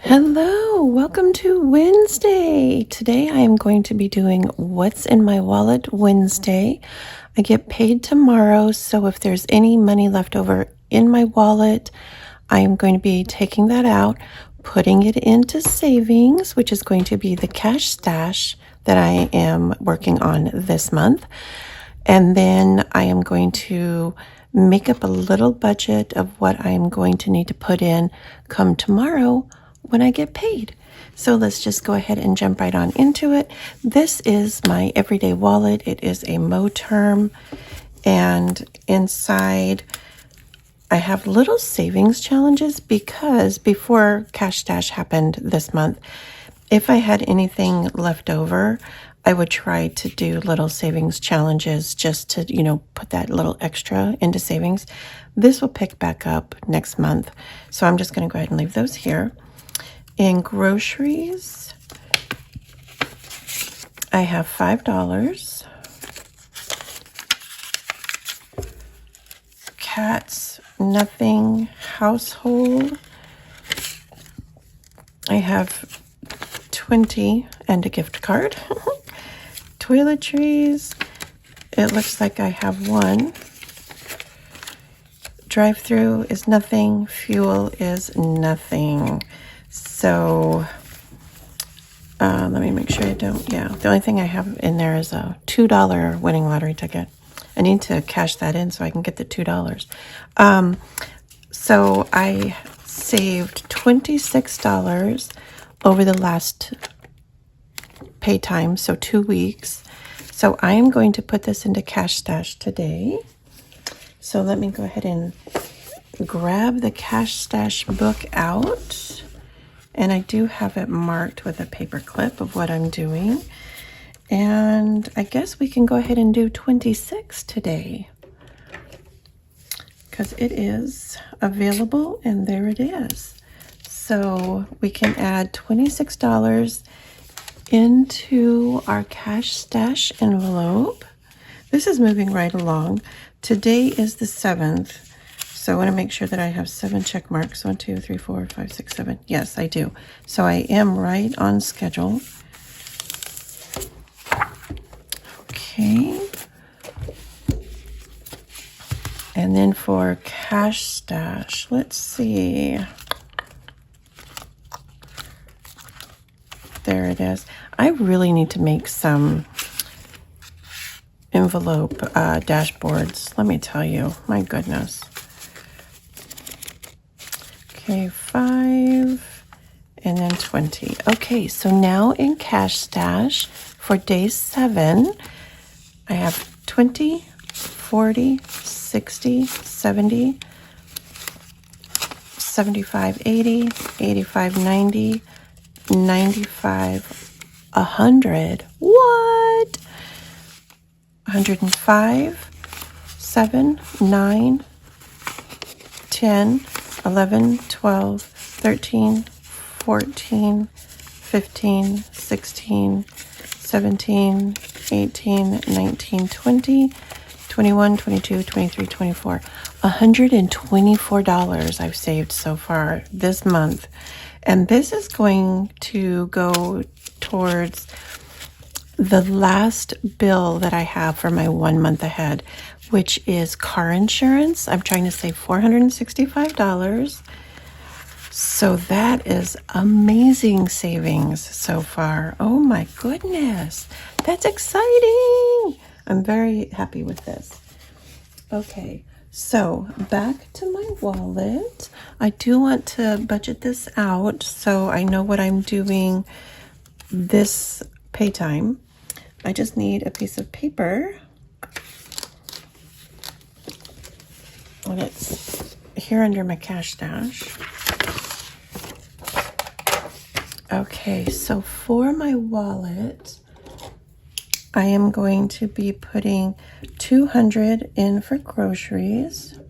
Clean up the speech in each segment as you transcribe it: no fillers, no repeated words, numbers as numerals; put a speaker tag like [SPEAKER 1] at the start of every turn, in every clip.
[SPEAKER 1] Hello, welcome to Wednesday. Today I am going to be doing What's in My Wallet Wednesday. I get paid tomorrow, so if there's any money left over in my wallet, I am going to be taking that out, putting it into savings, which is going to be the cash stash that I am working on this month. And then I am going to make up a little budget of what I'm going to need to put in come tomorrow when I get paid. So let's just go ahead and jump right on into it. This is my everyday wallet. It is a Moterm, and inside I have little savings challenges because before Cash Stash happened this month, if I had anything left over, I would try to do little savings challenges just to, put that little extra into savings. This will pick back up next month. So I'm just going to go ahead and leave those here. In groceries, I have $5. Cats, nothing. Household, I have 20 and a gift card. Toiletries, it looks like I have one. Drive-through is nothing. Fuel is nothing. So let me make sure I don't. Yeah, the only thing I have in there is a $2 winning lottery ticket. I need to cash that in so I can get the $2. So I saved $26 over the last pay time, so 2 weeks. So I am going to put this into Cash Stash today. So let me go ahead and grab the Cash Stash book out. And I do have it marked with a paper clip of what I'm doing. And I guess we can go ahead and do 26 today, because it is available, and there it is. So we can add $26 into our Cash Stash envelope. This is moving right along. Today is the 7th. So I want to make sure that I have 7 check marks. 1, 2, 3, 4, 5, 6, 7. Yes, I do. So I am right on schedule. Okay. And then for Cash Stash, let's see. There it is. I really need to make some envelope dashboards. Let me tell you, my goodness. Okay, 5 and then 20. Okay, so now in Cash Stash for day 7, I have 20, 40, 60, 70, 75, 80, 85, 90, 95, 100. What? 105, 7, 9, 10, 11, 12, 13, 14, 15, 16, 17, 18, 19, 20, 21, 22, 23, 24. $124 I've saved so far this month. And this is going to go towards the last bill that I have for my 1 month ahead, which is car insurance. I'm trying to save $465. So that is amazing savings so far. Oh my goodness. That's exciting. I'm very happy with this. Okay, so back to my wallet. I do want to budget this out so I know what I'm doing this pay time. I just need a piece of paper. And it's here under my Cash Stash. Okay, so for my wallet, I am going to be putting $200 in for groceries.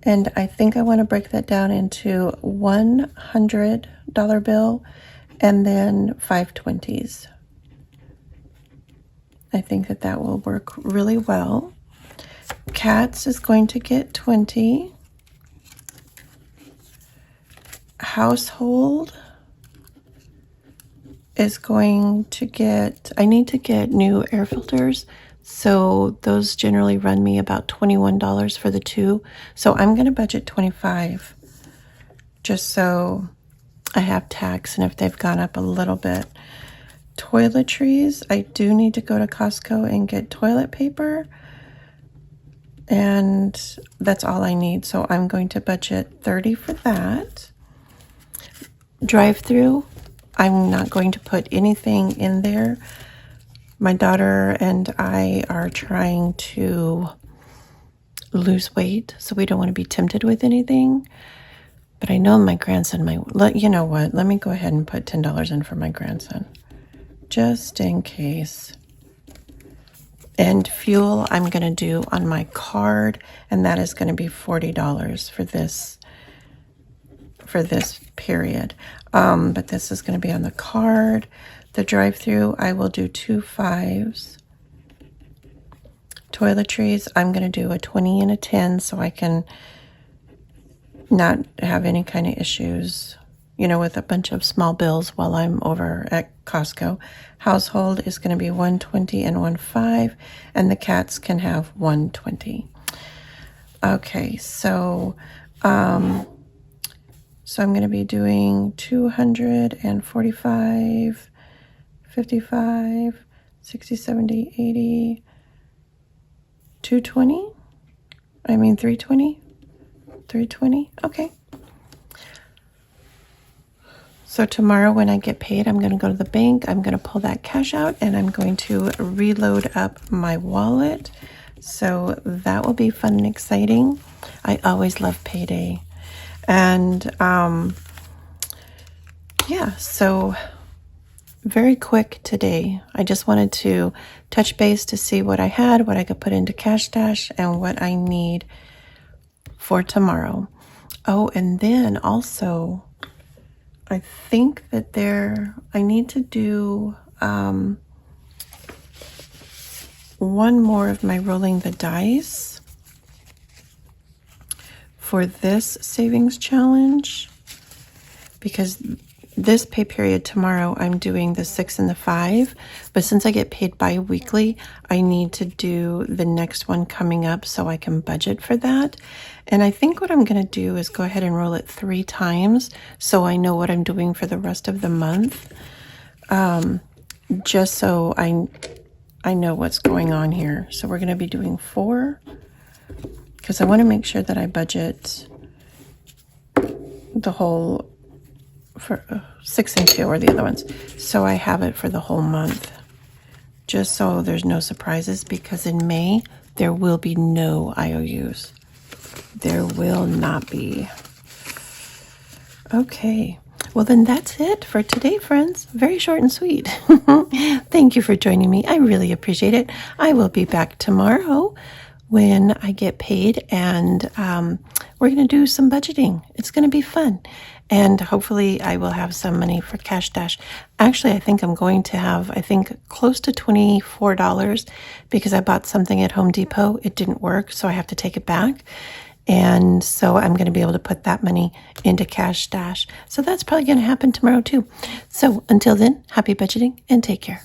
[SPEAKER 1] And I think I want to break that down into $100 bill and then 5 20s. I think that will work really well. Cats is going to get 20. household is going to get, I need to get new air filters. So those generally run me about $21 for the two. So I'm going to budget $25 just so I have tax, and if they've gone up a little bit. Toiletries, I do need to go to Costco and get toilet paper, and that's all I need. So I'm going to budget $30 for that. Drive-through, I'm not going to put anything in there. My daughter and I are trying to lose weight, so we don't want to be tempted with anything. But I know my grandson might, you know what, let me go ahead and put $10 in for my grandson, just in case. And fuel, I'm going to do on my card, and that is going to be $40 for this period. But this is going to be on the card. The drive-through, I will do 2 5s. Toiletries, I'm going to do a 20 and a 10 so I can not have any kind of issues, you know, with a bunch of small bills while I'm over at Costco. Household is going to be 120 and 15, and the cats can have 120. Okay, so I'm going to be doing 245, 55, 60, 70, 80, 220. 320. 320. Okay. So tomorrow when I get paid, I'm going to go to the bank. I'm going to pull that cash out, and I'm going to reload up my wallet. So that will be fun and exciting. I always love payday. And yeah, so very quick today. I just wanted to touch base to see what I had, what I could put into Cash Stash, and what I need for tomorrow. Oh, and then also, I think that I need to do one more of my rolling the dice for this savings challenge, because this pay period tomorrow, I'm doing the 6 and the 5, but since I get paid bi-weekly, I need to do the next one coming up so I can budget for that. And I think what I'm going to do is go ahead and roll it 3 times so I know what I'm doing for the rest of the month, just so I know what's going on here. So we're going to be doing 4, because I want to make sure that I budget the whole, for 6 and 2 are the other ones, so I have it for the whole month, just so there's no surprises, because in May there will be no IOUs. There will not be. Okay, well then that's it for today, friends. Very short and sweet. Thank you for joining me. I really appreciate it. I will be back tomorrow when I get paid, and we're going to do some budgeting. It's going to be fun. And hopefully I will have some money for Cash Dash. Actually, I think I'm going to have, close to $24, because I bought something at Home Depot. It didn't work, so I have to take it back. And so I'm going to be able to put that money into Cash Dash. So that's probably going to happen tomorrow too. So until then, happy budgeting and take care.